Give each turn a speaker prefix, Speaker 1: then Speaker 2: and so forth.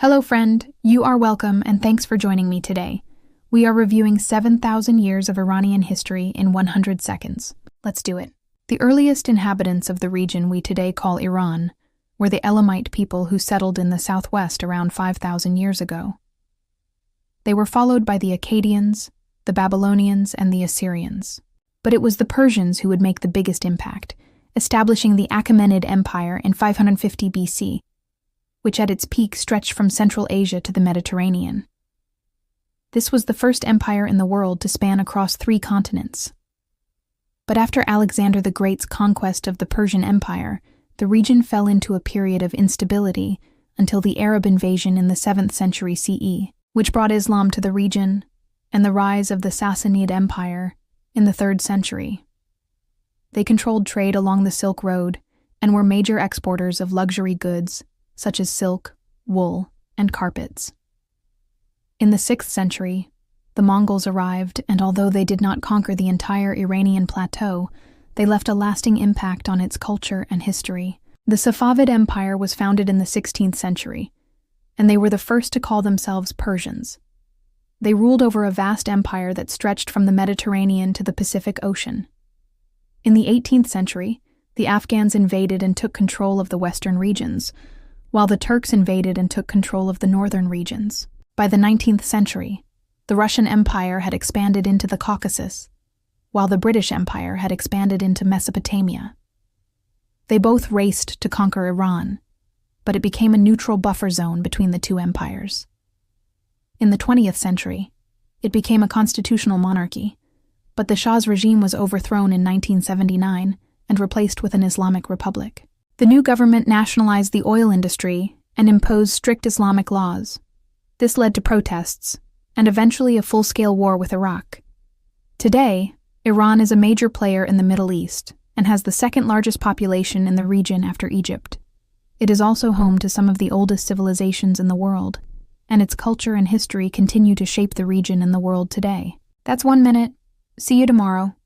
Speaker 1: Hello friend, you are welcome and thanks for joining me today. We are reviewing 7,000 years of Iranian history in 100 seconds. Let's do it. The earliest inhabitants of the region we today call Iran were the Elamite people who settled in the southwest around 5,000 years ago. They were followed by the Akkadians, the Babylonians, and the Assyrians. But it was the Persians who would make the biggest impact, establishing the Achaemenid Empire in 550 BC, which at its peak stretched from Central Asia to the Mediterranean. This was the first empire in the world to span across 3 continents. But after Alexander the Great's conquest of the Persian Empire, the region fell into a period of instability until the Arab invasion in the 7th century CE, which brought Islam to the region, and the rise of the Sassanid Empire in the 3rd century. They controlled trade along the Silk Road and were major exporters of luxury goods such as silk, wool, and carpets. In the 6th century, the Mongols arrived, and although they did not conquer the entire Iranian plateau, they left a lasting impact on its culture and history. The Safavid Empire was founded in the 16th century, and they were the first to call themselves Persians. They ruled over a vast empire that stretched from the Mediterranean to the Pacific Ocean. In the 18th century, the Afghans invaded and took control of the western regions, while the Turks invaded and took control of the northern regions. By the 19th century, the Russian Empire had expanded into the Caucasus, while the British Empire had expanded into Mesopotamia. They both raced to conquer Iran, but it became a neutral buffer zone between the 2 empires. In the 20th century, it became a constitutional monarchy, but the Shah's regime was overthrown in 1979 and replaced with an Islamic republic. The new government nationalized the oil industry and imposed strict Islamic laws. This led to protests and eventually a full-scale war with Iraq. Today, Iran is a major player in the Middle East and has the 2nd largest population in the region after Egypt. It is also home to some of the oldest civilizations in the world, and its culture and history continue to shape the region and the world today. That's 1 minute. See you tomorrow.